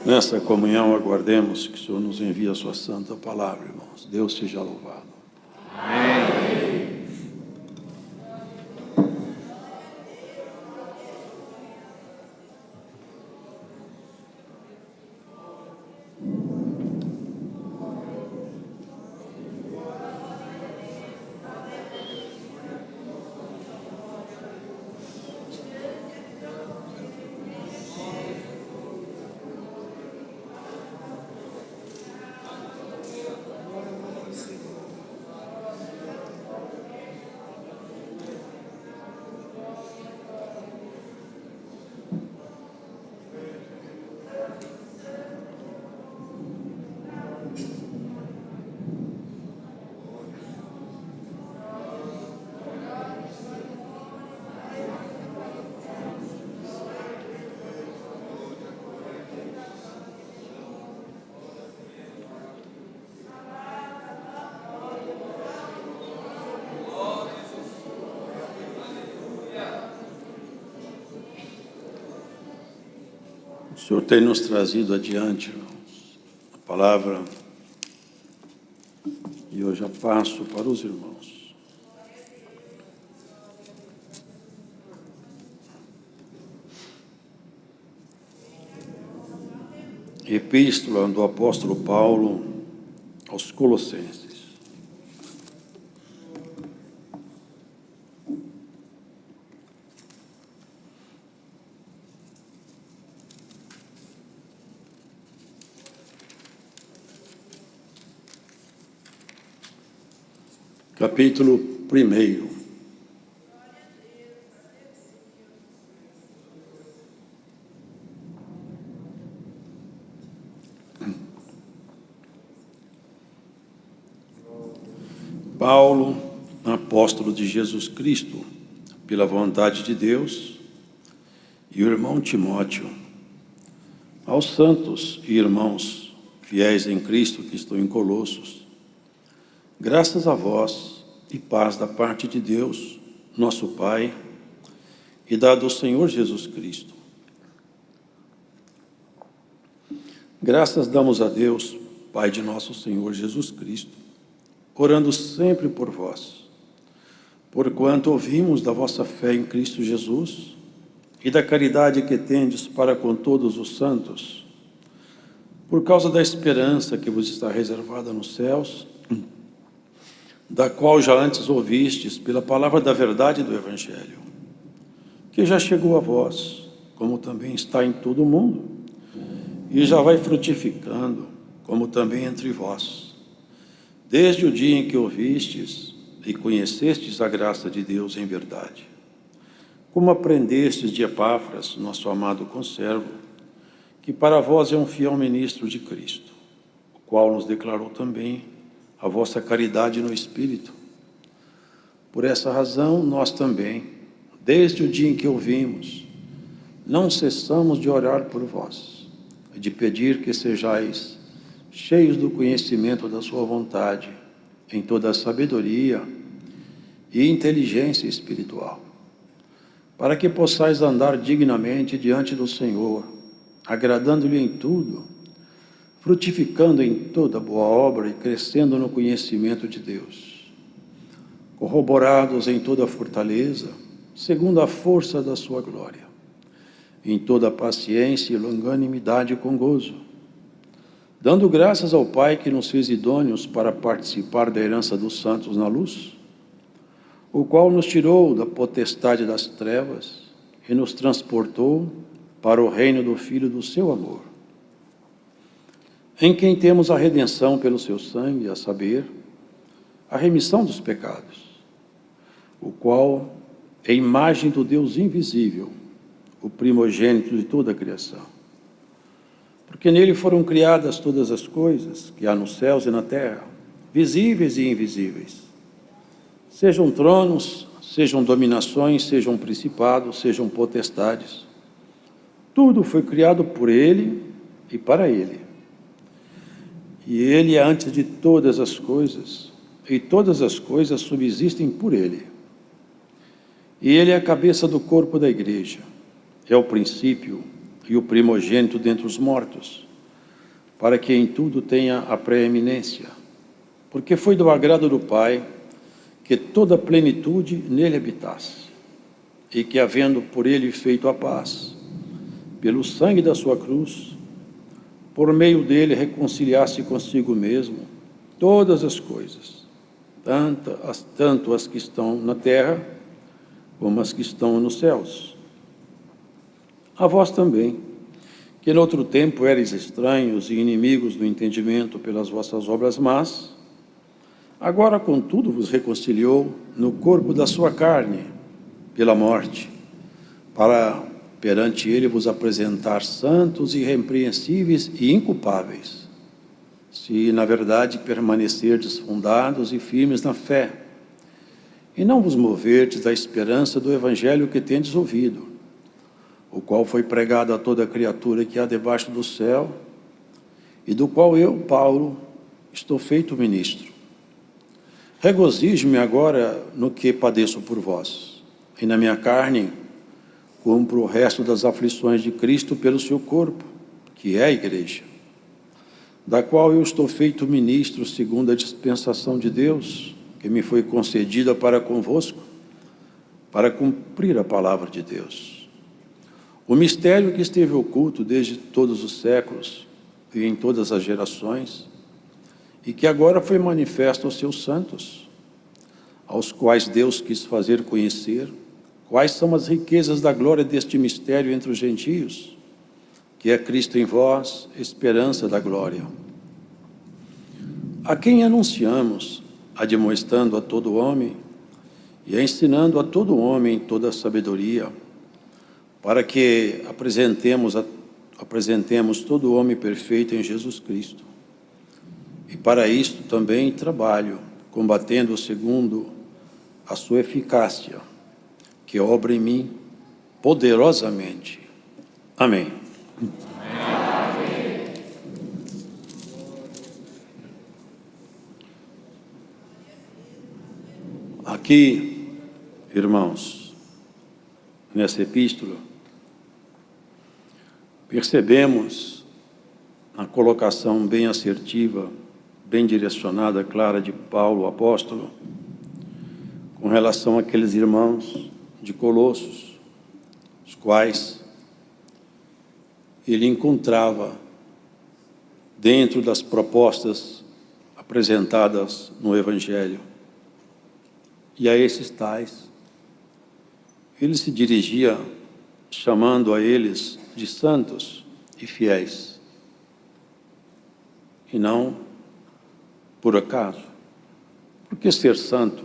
Nessa comunhão, aguardemos que o Senhor nos envie a sua santa palavra, irmãos. Deus seja louvado. Amém. O Senhor tem nos trazido adiante, irmãos, a palavra, e eu já passo para os irmãos. Epístola do apóstolo Paulo aos Colossenses. Capítulo 1. Paulo, apóstolo de Jesus Cristo, pela vontade de Deus, e o irmão Timóteo, aos santos e irmãos fiéis em Cristo que estão em Colossos, graças a vós e paz da parte de Deus, nosso Pai, e da do Senhor Jesus Cristo. Graças damos a Deus, Pai de nosso Senhor Jesus Cristo, orando sempre por vós, porquanto ouvimos da vossa fé em Cristo Jesus e da caridade que tendes para com todos os santos, por causa da esperança que vos está reservada nos céus, da qual já antes ouvistes pela palavra da verdade do Evangelho, que já chegou a vós, como também está em todo o mundo, e já vai frutificando, como também entre vós, desde o dia em que ouvistes e conhecestes a graça de Deus em verdade, como aprendestes de Epáfras, nosso amado conservo, que para vós é um fiel ministro de Cristo, o qual nos declarou também a vossa caridade no Espírito. Por essa razão, nós também, desde o dia em que ouvimos, não cessamos de orar por vós, e de pedir que sejais cheios do conhecimento da sua vontade, em toda a sabedoria e inteligência espiritual, para que possais andar dignamente diante do Senhor, agradando-lhe em tudo, frutificando em toda boa obra e crescendo no conhecimento de Deus, corroborados em toda fortaleza, segundo a força da sua glória, em toda paciência e longanimidade com gozo, dando graças ao Pai que nos fez idôneos para participar da herança dos santos na luz, o qual nos tirou da potestade das trevas e nos transportou para o reino do Filho do seu amor, em quem temos a redenção pelo seu sangue, a saber, a remissão dos pecados, o qual é imagem do Deus invisível, o primogênito de toda a criação. Porque nele foram criadas todas as coisas que há nos céus e na terra, visíveis e invisíveis, sejam tronos, sejam dominações, sejam principados, sejam potestades. Tudo foi criado por ele e para ele. E ele é antes de todas as coisas, e todas as coisas subsistem por ele. E ele é a cabeça do corpo da igreja, é o princípio e o primogênito dentre os mortos, para que em tudo tenha a preeminência, porque foi do agrado do Pai que toda a plenitude nele habitasse, e que, havendo por ele feito a paz, pelo sangue da sua cruz, por meio dele reconciliasse consigo mesmo todas as coisas, tanto as que estão na terra, como as que estão nos céus. A vós também, que noutro tempo erais estranhos e inimigos do entendimento pelas vossas obras más, agora, contudo, vos reconciliou no corpo da sua carne, pela morte, para perante ele vos apresentar santos, irrepreensíveis e inculpáveis, se na verdade permanecerdes fundados e firmes na fé, e não vos moverdes da esperança do evangelho que tendes ouvido, o qual foi pregado a toda criatura que há debaixo do céu, e do qual eu, Paulo, estou feito ministro. Regozijo-me agora no que padeço por vós, e na minha carne cumpro o resto das aflições de Cristo pelo seu corpo, que é a igreja, da qual eu estou feito ministro segundo a dispensação de Deus, que me foi concedida para convosco, para cumprir a palavra de Deus. O mistério que esteve oculto desde todos os séculos e em todas as gerações, e que agora foi manifesto aos seus santos, aos quais Deus quis fazer conhecer quais são as riquezas da glória deste mistério entre os gentios, que é Cristo em vós, esperança da glória. A quem anunciamos, admoestando a todo homem e ensinando a todo homem toda a sabedoria, para que apresentemos todo homem perfeito em Jesus Cristo. E para isto também trabalho, combatendo segundo a sua eficácia, que obra em mim poderosamente. Amém. Amém. Aqui, irmãos, nessa epístola, percebemos a colocação bem assertiva, bem direcionada, clara de Paulo, o apóstolo, com relação àqueles irmãos de Colossos, os quais ele encontrava dentro das propostas apresentadas no Evangelho. E a esses tais, ele se dirigia chamando a eles de santos e fiéis, e não por acaso. Porque ser santo,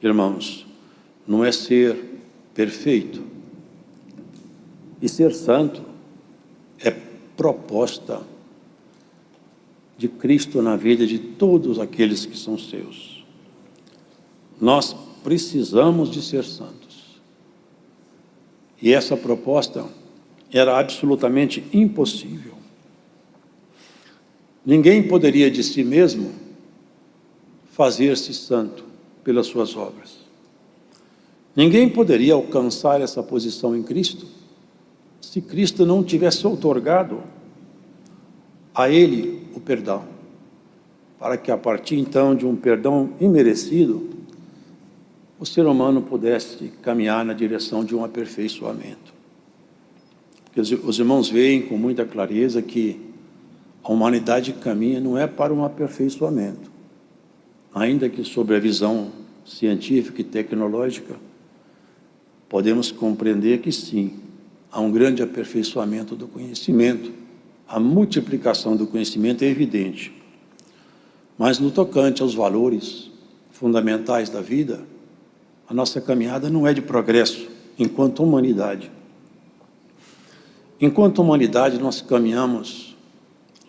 irmãos, não é ser perfeito. E ser santo é proposta de Cristo na vida de todos aqueles que são seus. Nós precisamos de ser santos. E essa proposta era absolutamente impossível. Ninguém poderia de si mesmo fazer-se santo pelas suas obras. Ninguém poderia alcançar essa posição em Cristo se Cristo não tivesse outorgado a ele o perdão, para que a partir então de um perdão imerecido, o ser humano pudesse caminhar na direção de um aperfeiçoamento. Porque os irmãos veem com muita clareza que a humanidade caminha não é para um aperfeiçoamento, ainda que sob a visão científica e tecnológica, podemos compreender que sim, há um grande aperfeiçoamento do conhecimento, a multiplicação do conhecimento é evidente, mas no tocante aos valores fundamentais da vida, a nossa caminhada não é de progresso enquanto humanidade. Enquanto humanidade nós caminhamos,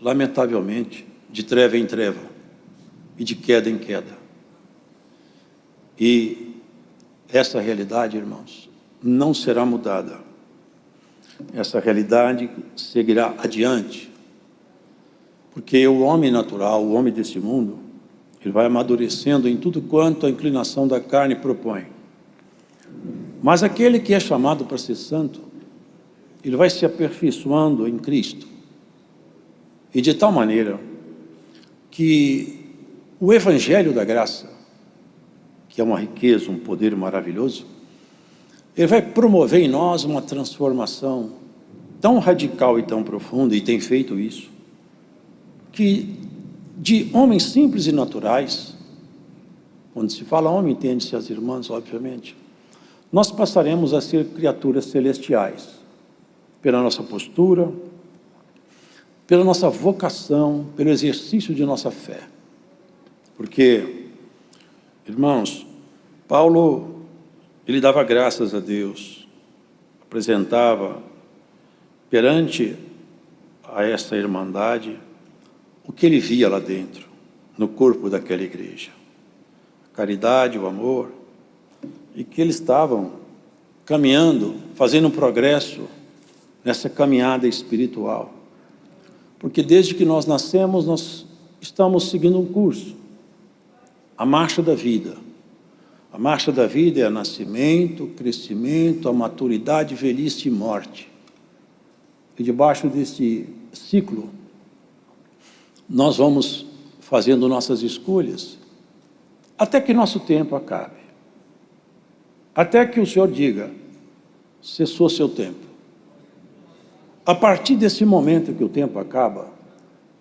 lamentavelmente, de treva em treva e de queda em queda. E essa realidade, irmãos, não será mudada. Essa realidade seguirá adiante, porque o homem natural, o homem desse mundo, ele vai amadurecendo em tudo quanto a inclinação da carne propõe. Mas aquele que é chamado para ser santo, ele vai se aperfeiçoando em Cristo. E de tal maneira que o Evangelho da Graça, que é uma riqueza, um poder maravilhoso, ele vai promover em nós uma transformação tão radical e tão profunda, e tem feito isso, que de homens simples e naturais, quando se fala homem, entende-se as irmãs, obviamente, nós passaremos a ser criaturas celestiais, pela nossa postura, pela nossa vocação, pelo exercício de nossa fé. Porque, irmãos, Paulo, ele dava graças a Deus, apresentava perante a essa irmandade o que ele via lá dentro, no corpo daquela igreja. A caridade, o amor, e que eles estavam caminhando, fazendo um progresso nessa caminhada espiritual. Porque desde que nós nascemos, nós estamos seguindo um curso, a marcha da vida. A marcha da vida é o nascimento, o crescimento, a maturidade, velhice e morte. E debaixo desse ciclo, nós vamos fazendo nossas escolhas, até que nosso tempo acabe. Até que o Senhor diga, cessou seu tempo. A partir desse momento que o tempo acaba,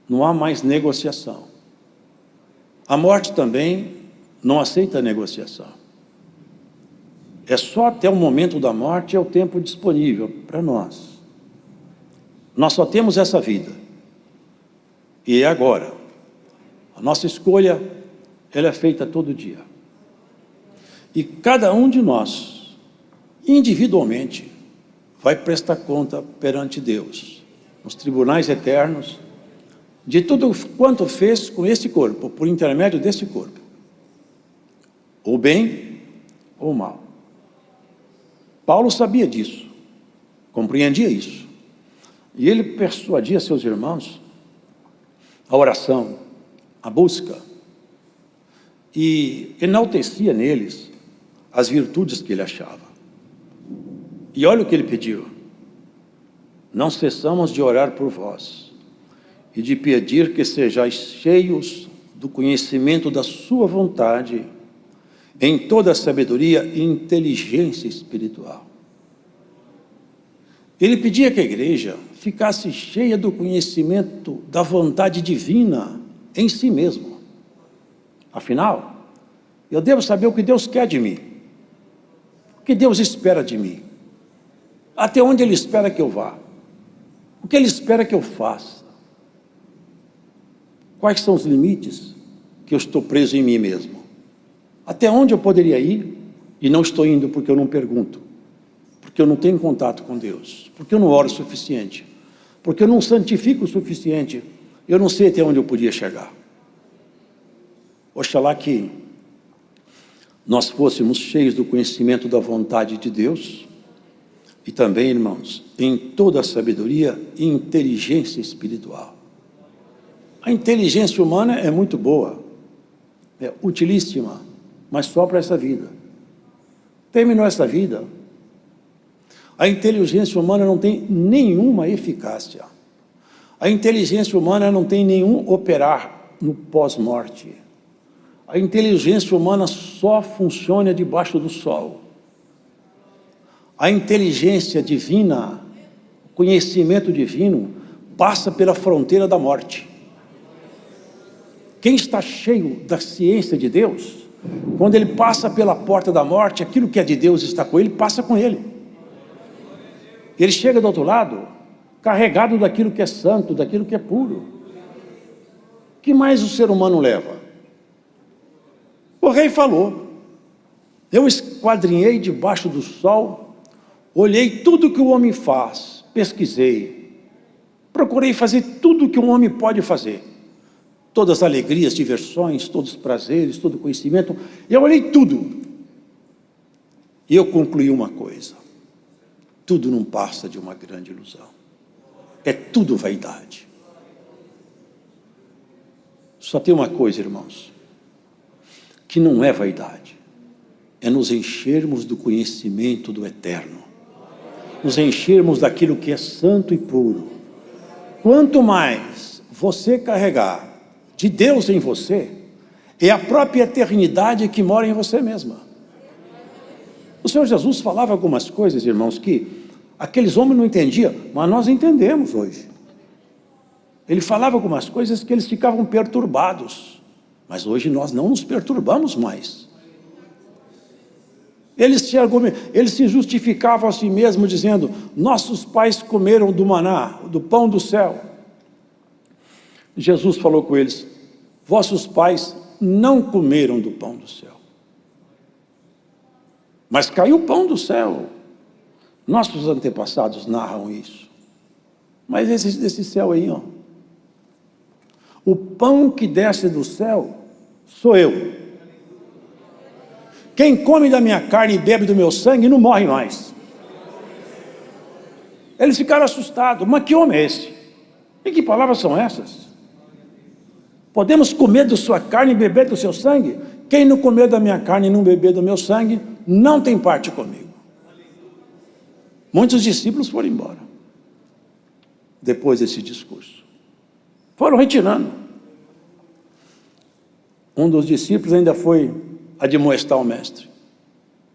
não há mais negociação. A morte também não aceita negociação. É só até o momento da morte, é o tempo disponível para nós. Nós só temos essa vida. E é agora. A nossa escolha, ela é feita todo dia. E cada um de nós, individualmente, vai prestar conta perante Deus, nos tribunais eternos, de tudo quanto fez com esse corpo, por intermédio desse corpo. Ou bem, ou mal. Paulo sabia disso, compreendia isso. E ele persuadia seus irmãos a oração, a busca, e enaltecia neles as virtudes que ele achava. E olha o que ele pediu: não cessamos de orar por vós e de pedir que sejais cheios do conhecimento da sua vontade, em toda a sabedoria e inteligência espiritual. Ele pedia que a igreja ficasse cheia do conhecimento da vontade divina em si mesmo. Afinal, eu devo saber o que Deus quer de mim, o que Deus espera de mim, até onde Ele espera que eu vá, o que Ele espera que eu faça, quais são os limites que eu estou preso em mim mesmo, até onde eu poderia ir e não estou indo porque eu não pergunto, porque eu não tenho contato com Deus, porque eu não oro o suficiente, porque eu não santifico o suficiente, eu não sei até onde eu podia chegar. Oxalá que nós fôssemos cheios do conhecimento da vontade de Deus e também, irmãos, em toda a sabedoria e inteligência espiritual. A inteligência humana é muito boa, é utilíssima, mas só para essa vida. Terminou essa vida, a inteligência humana não tem nenhuma eficácia. A inteligência humana não tem nenhum operar no pós-morte. A inteligência humana só funciona debaixo do sol. A inteligência divina, o conhecimento divino, passa pela fronteira da morte. Quem está cheio da ciência de Deus, quando ele passa pela porta da morte, aquilo que é de Deus está com ele, passa com ele. Ele chega do outro lado, carregado daquilo que é santo, daquilo que é puro. O que mais o ser humano leva? O rei falou: eu esquadrinhei debaixo do sol, olhei tudo que o homem faz, pesquisei, procurei fazer tudo que um homem pode fazer, todas as alegrias, diversões, todos os prazeres, todo o conhecimento, eu olhei tudo, e eu concluí uma coisa: tudo não passa de uma grande ilusão, é tudo vaidade. Só tem uma coisa, irmãos, que não é vaidade, é nos enchermos do conhecimento do eterno, nos enchermos daquilo que é santo e puro. Quanto mais você carregar de Deus em você é a própria eternidade que mora em você mesma. O Senhor Jesus falava algumas coisas, irmãos, que aqueles homens não entendiam, mas nós entendemos hoje. Ele falava algumas coisas que eles ficavam perturbados, mas hoje nós não nos perturbamos mais. Eles se justificavam a si mesmos dizendo: nossos pais comeram do maná, do pão do céu. Jesus falou com eles: vossos pais não comeram do pão do céu, mas caiu o pão do céu. Nossos antepassados narram isso. Mas esse céu aí, ó, o pão que desce do céu sou eu. Quem come da minha carne e bebe do meu sangue não morre mais. Eles ficaram assustados. Mas que homem é esse? E que palavras são essas? Podemos comer da sua carne e beber do seu sangue? Quem não comer da minha carne e não beber do meu sangue, não tem parte comigo. Muitos discípulos foram embora depois desse discurso. Foram retirando. Um dos discípulos ainda foi admoestar o mestre: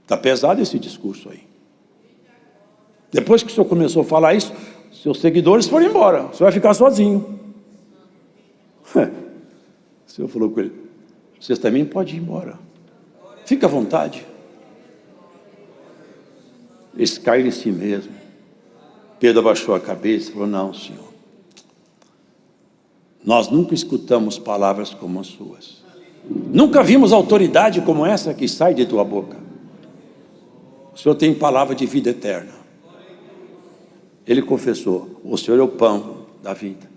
está pesado esse discurso aí. Depois que o senhor começou a falar isso, seus seguidores foram embora, o senhor vai ficar sozinho. O senhor falou com ele: vocês também podem ir embora, fica à vontade. Eles caíram em si mesmo. Pedro abaixou a cabeça e falou: não, Senhor, nós nunca escutamos palavras como as suas, nunca vimos autoridade como essa que sai de tua boca. O Senhor tem palavra de vida eterna. Ele confessou: o Senhor é o pão da vida.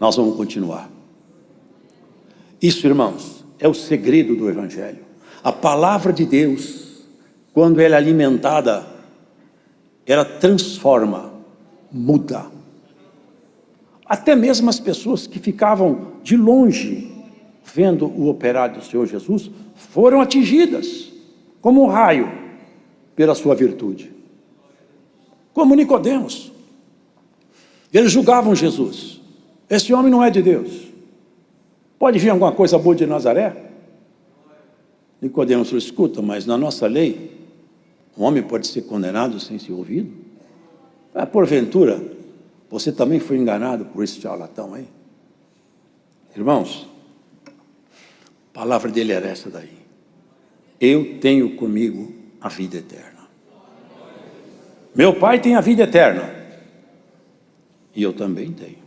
Nós vamos continuar. Isso, irmãos, é o segredo do Evangelho. A palavra de Deus, quando ela é alimentada, ela transforma, muda. Até mesmo as pessoas que ficavam de longe vendo o operário do Senhor Jesus foram atingidas como um raio pela sua virtude. Como Nicodemos, eles julgavam Jesus: esse homem não é de Deus, pode vir alguma coisa boa de Nazaré? Nicodemos falou: escuta, mas na nossa lei um homem pode ser condenado sem ser ouvido? Porventura você também foi enganado por esse charlatão aí? Irmãos, a palavra dele era essa daí: eu tenho comigo a vida eterna. Meu Pai tem a vida eterna e eu também tenho.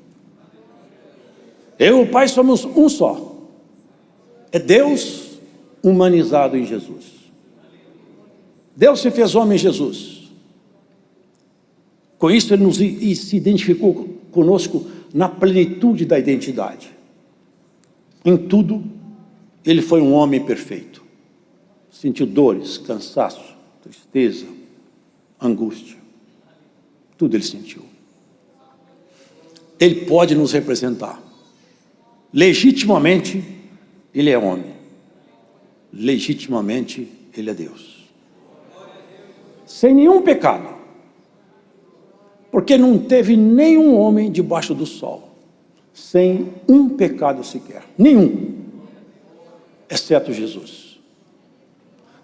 Eu e o Pai somos um só. É Deus humanizado em Jesus. Deus se fez homem em Jesus. Com isso ele se identificou conosco na plenitude da identidade. Em tudo ele foi um homem perfeito. Sentiu dores, cansaço, tristeza, angústia. Tudo ele sentiu. Ele pode nos representar. Legitimamente ele é homem. Legitimamente ele é Deus. Sem nenhum pecado. Porque não teve nenhum homem debaixo do sol sem um pecado sequer. Nenhum. Exceto Jesus.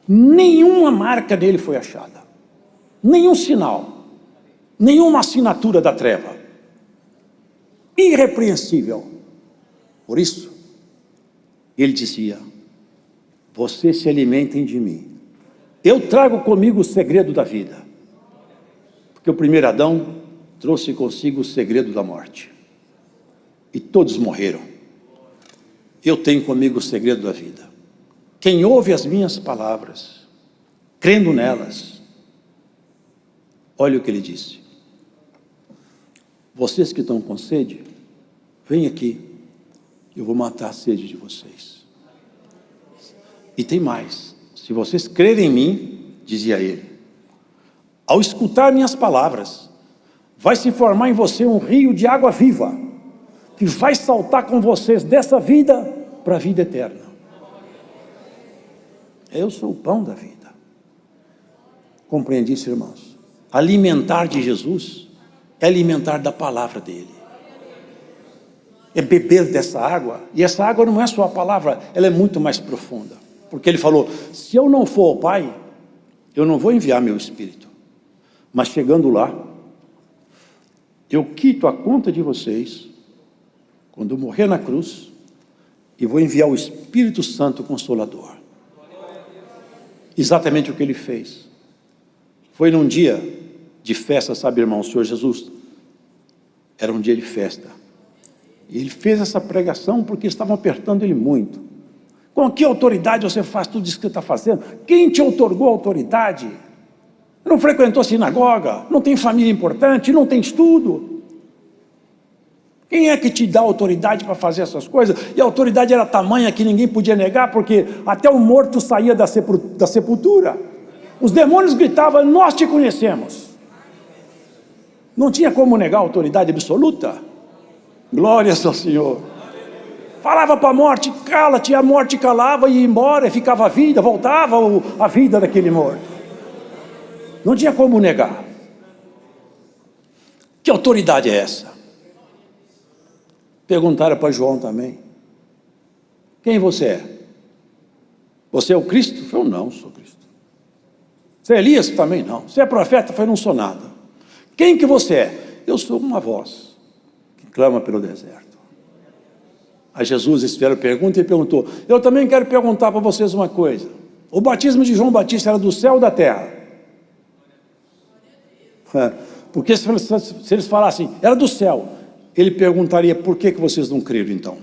Nenhuma marca dele foi achada. Nenhum sinal. Nenhuma assinatura da treva. Irrepreensível. Por isso, ele dizia: vocês se alimentem de mim. Eu trago comigo o segredo da vida. Porque o primeiro Adão trouxe consigo o segredo da morte. E todos morreram. Eu tenho comigo o segredo da vida. Quem ouve as minhas palavras, crendo nelas, olha o que ele disse: vocês que estão com sede, vem aqui, eu vou matar a sede de vocês. E tem mais: se vocês crerem em mim, dizia ele, ao escutar minhas palavras, vai se formar em você um rio de água viva, que vai saltar com vocês dessa vida para a vida eterna. Eu sou o pão da vida. Compreendi isso, irmãos? Alimentar de Jesus é alimentar da palavra dele. é beber dessa água, e essa água não é só a palavra, ela é muito mais profunda, porque ele falou, se eu não for ao Pai, eu não vou enviar meu Espírito, mas chegando lá, eu quito a conta de vocês, quando eu morrer na cruz, e vou enviar o Espírito Santo Consolador. Exatamente o que ele fez. Foi num dia de festa, sabe, irmão, o Senhor Jesus, era um dia de festa. E ele fez essa pregação porque estavam apertando ele muito. Com que autoridade você faz tudo isso que você está fazendo? Quem te outorgou a autoridade? Não frequentou sinagoga, não tem família importante, não tem estudo. Quem é que te dá autoridade para fazer essas coisas? E a autoridade era tamanha que ninguém podia negar, porque até o morto saía da sepultura. Os demônios gritavam, nós te conhecemos. Não tinha como negar a autoridade absoluta. Glórias ao Senhor. Falava para a morte, cala-te, a morte calava e ia embora, e ficava a vida, voltava a vida daquele morto. Não tinha como negar. Que autoridade é essa? Perguntaram para João também. Quem você é? Você é o Cristo? Eu falei, não sou Cristo. Você é Elias? Também não. Você é profeta? Eu falei, não sou nada. Quem que você é? Eu sou uma voz que clama pelo deserto. Aí Jesus espera a pergunta e perguntou, eu também quero perguntar para vocês uma coisa. O batismo de João Batista era do céu ou da terra? Porque se eles falassem, era do céu, ele perguntaria, por que vocês não creram então?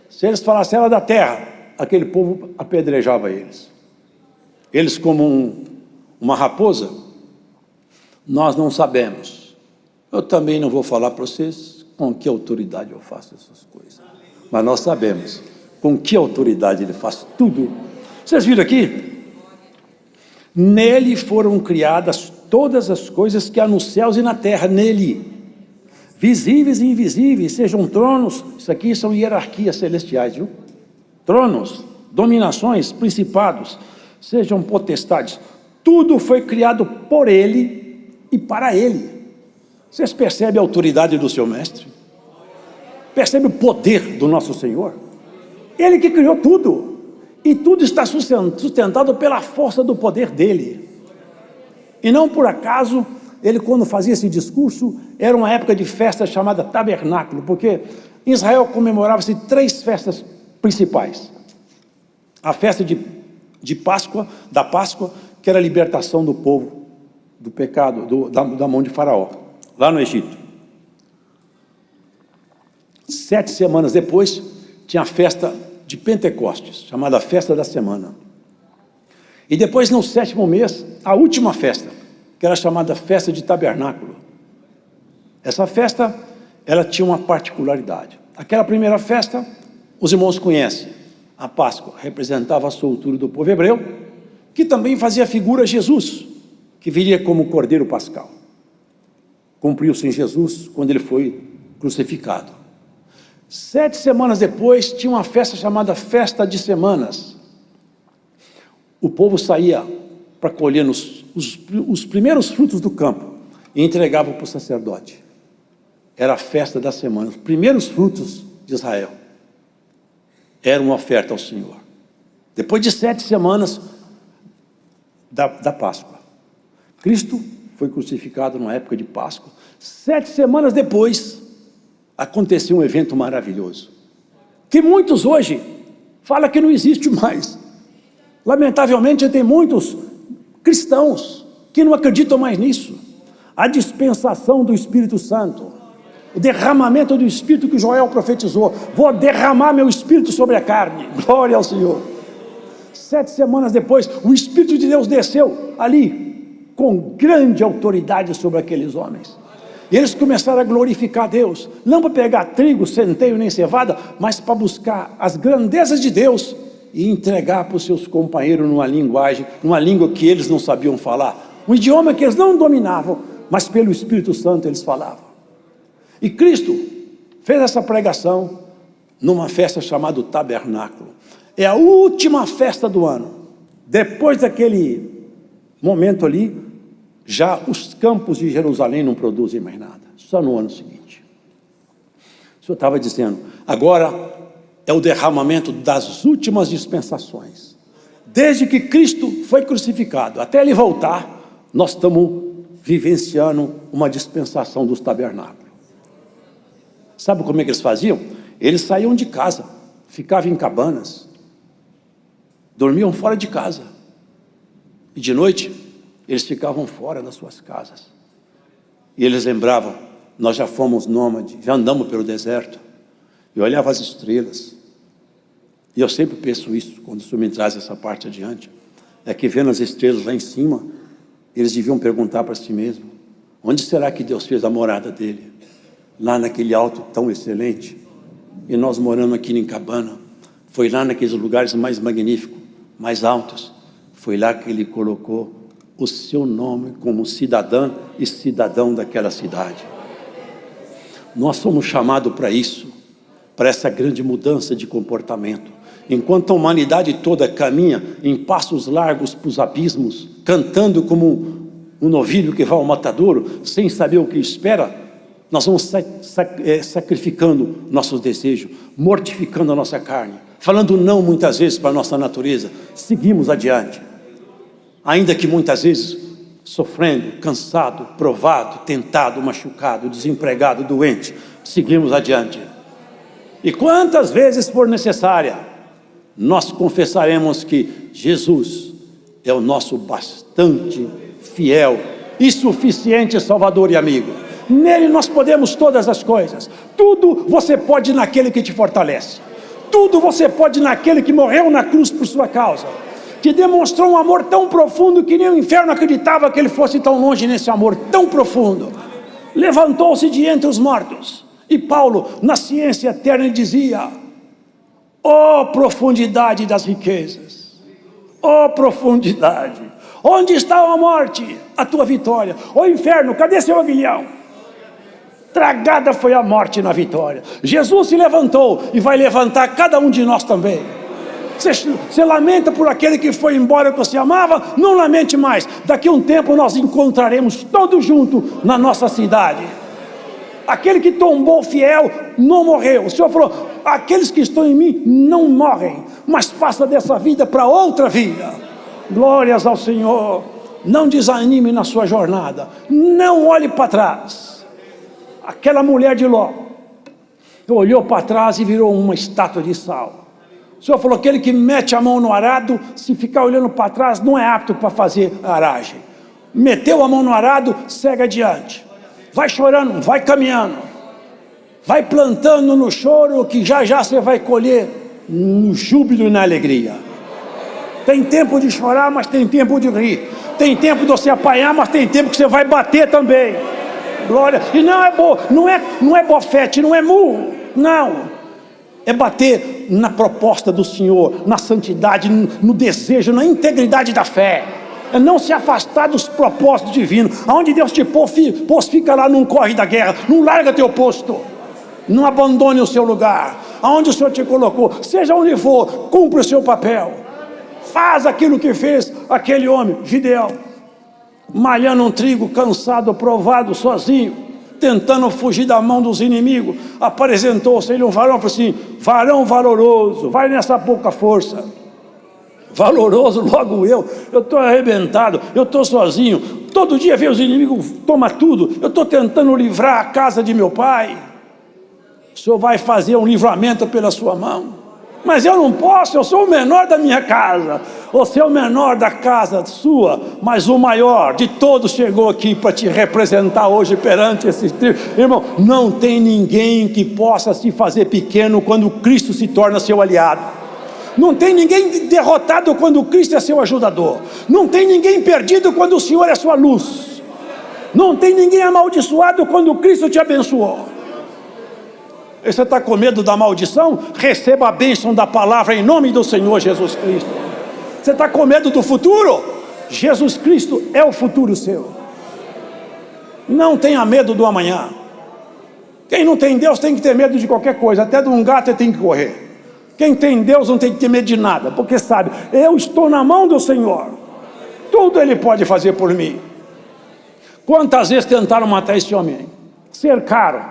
Se eles falassem, era da terra, aquele povo apedrejava eles. Eles como uma raposa, nós não sabemos. Eu também não vou falar para vocês com que autoridade eu faço essas coisas. Mas nós sabemos com que autoridade ele faz tudo. Vocês viram aqui? Nele foram criadas todas as coisas que há nos céus e na terra, nele. Visíveis e invisíveis, sejam tronos, isso aqui são hierarquias celestiais, viu? Tronos, dominações, principados, sejam potestades, tudo foi criado por ele e para ele. Vocês percebem a autoridade do seu mestre? Percebem o poder do nosso Senhor? Ele que criou tudo, e tudo está sustentado pela força do poder dele. E não por acaso, ele quando fazia esse discurso, era uma época de festa chamada tabernáculo, porque em Israel comemorava-se 3 festas principais. A festa de Páscoa, da Páscoa, que era a libertação do povo, do pecado, da mão de Faraó, lá no Egito. 7 semanas depois, tinha a festa de Pentecostes, chamada Festa da Semana. E depois, no 7º mês, a última festa, que era chamada Festa de Tabernáculo. Essa festa, ela tinha uma particularidade. Aquela primeira festa, os irmãos conhecem. A Páscoa representava a soltura do povo hebreu, que também fazia figura Jesus, que viria como Cordeiro Pascal. Cumpriu-se em Jesus quando ele foi crucificado. 7 semanas depois, tinha uma festa chamada Festa de Semanas. O povo saía para colher os primeiros frutos do campo e entregava para o sacerdote. Era a festa da semana, os primeiros frutos de Israel. Era uma oferta ao Senhor. Depois de 7 semanas da Páscoa, Cristo foi crucificado na época de Páscoa. 7 semanas depois, aconteceu um evento maravilhoso, que muitos hoje falam que não existe mais. Lamentavelmente, tem muitos cristãos que não acreditam mais nisso. A dispensação do Espírito Santo, o derramamento do Espírito que Joel profetizou. Vou derramar meu Espírito sobre a carne. Glória ao Senhor. 7 semanas depois, o Espírito de Deus desceu ali, com grande autoridade sobre aqueles homens. E eles começaram a glorificar Deus, não para pegar trigo, centeio nem cevada, mas para buscar as grandezas de Deus e entregar para os seus companheiros numa língua que eles não sabiam falar, um idioma que eles não dominavam, mas pelo Espírito Santo eles falavam. E Cristo fez essa pregação numa festa chamada Tabernáculo. É a última festa do ano. Depois daquele momento ali, já os campos de Jerusalém não produzem mais nada, só no ano seguinte. O Senhor estava dizendo, agora é o derramamento das últimas dispensações. Desde que Cristo foi crucificado até Ele voltar, nós estamos vivenciando uma dispensação dos tabernáculos. Sabe como é que eles faziam? Eles saíam de casa, ficavam em cabanas, dormiam fora de casa. E de noite, eles ficavam fora das suas casas. E eles lembravam, nós já fomos nômades, já andamos pelo deserto. E olhava as estrelas. E eu sempre penso isso, quando o Senhor me traz essa parte adiante. É que vendo as estrelas lá em cima, eles deviam perguntar para si mesmos, onde será que Deus fez a morada dele? Lá naquele alto tão excelente. E nós morando aqui em cabana. Foi lá naqueles lugares mais magníficos, mais altos. Foi lá que Ele colocou o seu nome como cidadã e cidadão daquela cidade. Nós somos chamados para isso, para essa grande mudança de comportamento. Enquanto a humanidade toda caminha em passos largos para os abismos, cantando como um novilho que vai ao matadouro, sem saber o que espera, nós vamos sacrificando nossos desejos, mortificando a nossa carne, falando não muitas vezes para a nossa natureza, seguimos adiante. Ainda que muitas vezes sofrendo, cansado, provado, tentado, machucado, desempregado, doente, seguimos adiante. E quantas vezes for necessária, nós confessaremos que Jesus é o nosso bastante fiel e suficiente Salvador e amigo. Nele nós podemos todas as coisas. Tudo você pode naquele que te fortalece. Tudo você pode naquele que morreu na cruz por sua causa, que demonstrou um amor tão profundo que nem o inferno acreditava que ele fosse tão longe nesse amor tão profundo. Levantou-se de entre os mortos. E Paulo, na ciência eterna, ele dizia, ó profundidade das riquezas, ó profundidade, onde está a morte, a tua vitória? Ó inferno, cadê seu aguilhão? Tragada foi a morte na vitória. Jesus se levantou e vai levantar cada um de nós também. Você lamenta por aquele que foi embora que você amava? Não lamente mais. Daqui a um tempo nós encontraremos todos juntos na nossa cidade. Aquele que tombou fiel não morreu. O Senhor falou, aqueles que estão em mim não morrem, mas passam dessa vida para outra vida. Glórias ao Senhor. Não desanime na sua jornada. Não olhe para trás. Aquela mulher de Ló olhou para trás e virou uma estátua de sal. O Senhor falou, aquele que mete a mão no arado, se ficar olhando para trás, não é apto para fazer aragem. Meteu a mão no arado, segue adiante. Vai chorando, vai caminhando. Vai plantando no choro, que já já você vai colher no júbilo e na alegria. Tem tempo de chorar, mas tem tempo de rir. Tem tempo de você apanhar, mas tem tempo que você vai bater também. Glória. E não é bofete, não é murro. Não. É bater na proposta do Senhor, na santidade, no desejo, na integridade da fé. É não se afastar dos propósitos divinos. Aonde Deus te pôs, fica lá, não corre da guerra, não larga teu posto, não abandone o seu lugar. Aonde o Senhor te colocou, seja onde for, cumpre o seu papel. Faz aquilo que fez aquele homem, Gideão, malhando um trigo, cansado, provado, sozinho, tentando fugir da mão dos inimigos. Apresentou-se ele um varão, falou assim, varão valoroso, vai nessa pouca força. Valoroso, logo eu estou arrebentado, eu estou sozinho, todo dia vem os inimigos, toma tudo, eu estou tentando livrar a casa de meu pai. O Senhor vai fazer um livramento pela sua mão, mas eu não posso, eu sou o menor da minha casa. Você é o menor da casa sua, mas o maior de todos chegou aqui para te representar hoje perante esse tribo. Irmão, não tem ninguém que possa se fazer pequeno quando Cristo se torna seu aliado. Não tem ninguém derrotado quando Cristo é seu ajudador. Não tem ninguém perdido quando o Senhor é sua luz. Não tem ninguém amaldiçoado quando Cristo te abençoou. E você está com medo da maldição? Receba a bênção da palavra em nome do Senhor Jesus Cristo. Você está com medo do futuro? Jesus Cristo é o futuro seu. Não tenha medo do amanhã. Quem não tem Deus tem que ter medo de qualquer coisa. Até de um gato ele tem que correr. Quem tem Deus não tem que ter medo de nada, porque sabe, eu estou na mão do Senhor. Tudo Ele pode fazer por mim. Quantas vezes tentaram matar esse homem? Cercaram.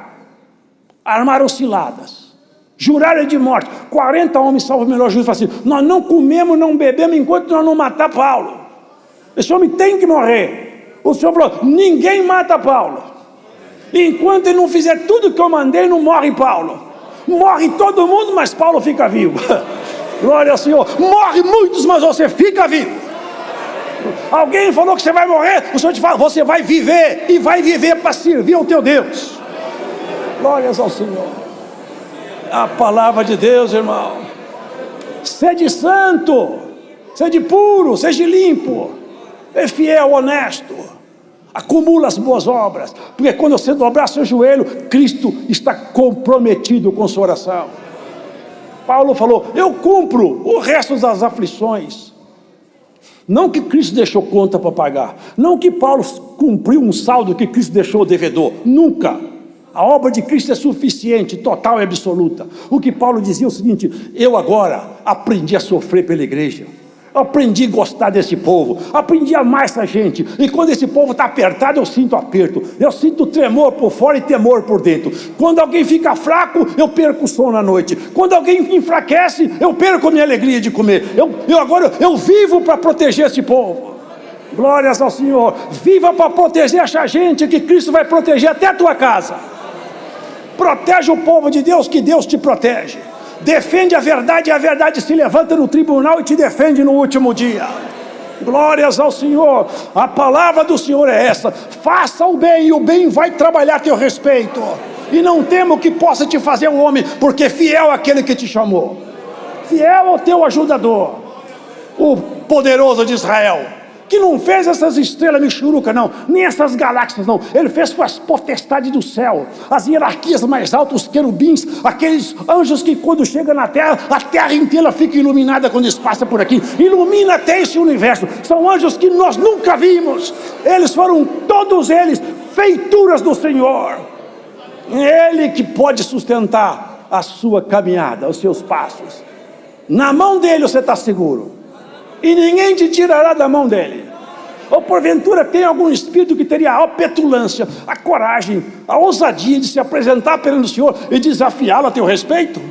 armaram ciladas, juraram de morte. 40 homens salvam o melhor juízo, falaram assim: nós não comemos, não bebemos enquanto nós não matar Paulo. Esse homem tem que morrer. O Senhor falou: ninguém mata Paulo. Enquanto ele não fizer tudo que eu mandei, não morre Paulo. Morre todo mundo, mas Paulo fica vivo. Glória ao Senhor. Morre muitos, mas você fica vivo. Alguém falou que você vai morrer, o Senhor te fala: você vai viver, e vai viver para servir ao teu Deus. Glórias ao Senhor. A palavra de Deus, irmão. Sede santo, sede puro, seja limpo, é fiel, honesto, acumula as boas obras, porque quando você dobrar seu joelho, Cristo está comprometido com sua oração. Paulo falou: eu cumpro o resto das aflições. Não que Cristo deixou conta para pagar, não que Paulo cumpriu um saldo que Cristo deixou devedor, nunca. A obra de Cristo é suficiente, total e absoluta. O que Paulo dizia é o seguinte: eu agora aprendi a sofrer pela igreja, aprendi a gostar desse povo, aprendi a amar essa gente, e quando esse povo está apertado, eu sinto aperto, eu sinto tremor por fora e temor por dentro. Quando alguém fica fraco, eu perco o sono à noite. Quando alguém enfraquece, eu perco a minha alegria de comer. Agora eu vivo para proteger esse povo. Glórias ao Senhor. Viva para proteger essa gente, que Cristo vai proteger até a tua casa. Protege o povo de Deus, que Deus te protege. Defende a verdade, e a verdade se levanta no tribunal e te defende no último dia. Glórias ao Senhor. A palavra do Senhor é essa: faça o bem, e o bem vai trabalhar a teu respeito. E não tema o que possa te fazer um homem, porque fiel é aquele que te chamou. Fiel ao teu ajudador, o poderoso de Israel, que não fez essas estrelas michuruca, não, nem essas galáxias, não. Ele fez com as potestades do céu, as hierarquias mais altas, os querubins, aqueles anjos que quando chegam na terra, a terra inteira fica iluminada quando eles passam por aqui, ilumina até esse universo. São anjos que nós nunca vimos. Eles foram, todos eles, feituras do Senhor. Ele que pode sustentar a sua caminhada, os seus passos. Na mão dele você está seguro, e ninguém te tirará da mão dele. Ou porventura tem algum espírito que teria a petulância, a coragem, a ousadia de se apresentar perante o Senhor e desafiá-lo a teu respeito?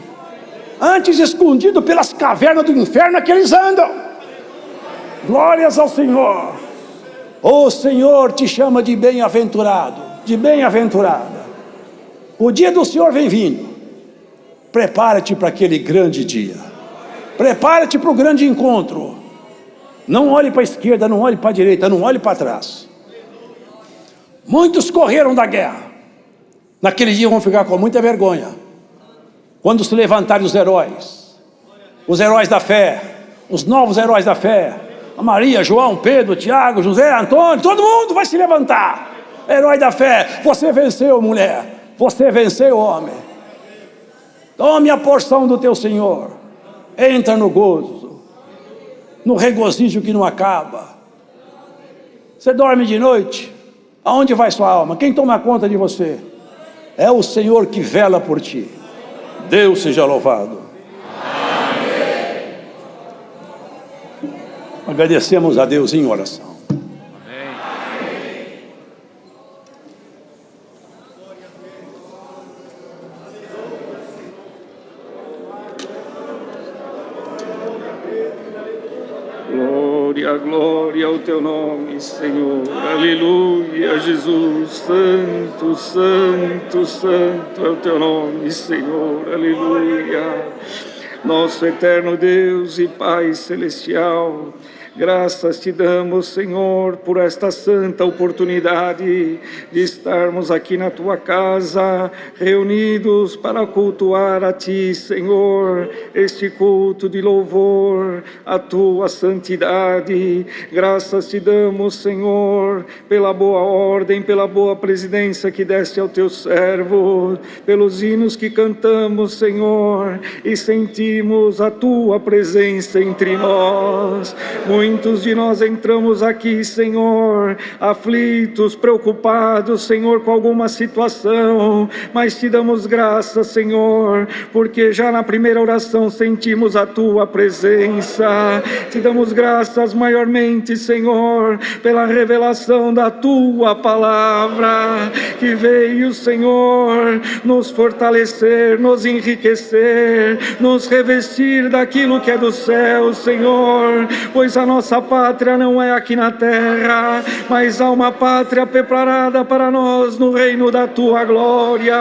Antes escondido pelas cavernas do inferno é que eles andam. Glórias ao Senhor. O Senhor te chama de bem-aventurado, de bem-aventurada. O dia do Senhor vem vindo. Prepara-te para aquele grande dia. Prepara-te para o grande encontro. Não olhe para a esquerda, não olhe para a direita, não olhe para trás. Muitos correram da guerra. Naquele dia vão ficar com muita vergonha, quando se levantarem os heróis da fé, os novos heróis da fé. A Maria, João, Pedro, Tiago, José, Antônio, todo mundo vai se levantar. Herói da fé, você venceu, mulher, você venceu, homem. Tome a porção do teu Senhor. Entra no gozo, no regozijo que não acaba. Você dorme de noite, aonde vai sua alma? Quem toma conta de você? É o Senhor que vela por ti. Deus seja louvado. Amém. Agradecemos a Deus em oração. Glória ao teu nome, Senhor. Aleluia, Jesus. Santo, santo, santo é o teu nome, Senhor. Aleluia. Nosso eterno Deus e Pai celestial, graças te damos, Senhor, por esta santa oportunidade de estarmos aqui na tua casa, reunidos para cultuar a ti, Senhor, este culto de louvor, a tua santidade. Graças te damos, Senhor, pela boa ordem, pela boa presidência que deste ao teu servo, pelos hinos que cantamos, Senhor, e sentimos a tua presença entre nós. Muito Muitos de nós entramos aqui, Senhor, aflitos, preocupados, Senhor, com alguma situação, mas te damos graças, Senhor, porque já na primeira oração sentimos a tua presença. Te damos graças maiormente, Senhor, pela revelação da tua palavra, que veio, Senhor, nos fortalecer, nos enriquecer, nos revestir daquilo que é do céu, Senhor, pois a nossa pátria não é aqui na terra, mas há uma pátria preparada para nós no reino da tua glória,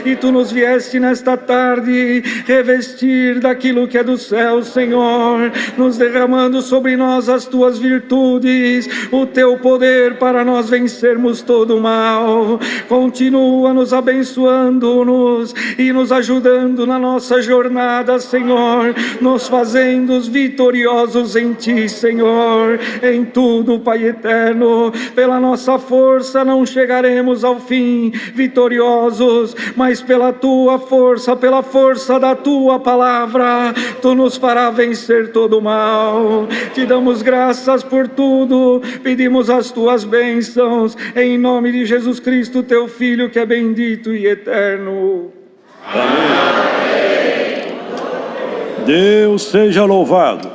e tu nos vieste nesta tarde revestir daquilo que é do céu, Senhor, nos derramando sobre nós as tuas virtudes, o teu poder para nós vencermos todo o mal. Continua nos abençoando-nos e nos ajudando na nossa jornada, Senhor, nos fazendo vitoriosos em ti, Senhor, em tudo, Pai eterno. Pela nossa força não chegaremos ao fim vitoriosos, mas pela tua força, pela força da tua palavra, tu nos fará vencer todo o mal. Te damos graças por tudo, pedimos as tuas bênçãos, em nome de Jesus Cristo, teu Filho, que é bendito e eterno. Amém. Deus seja louvado.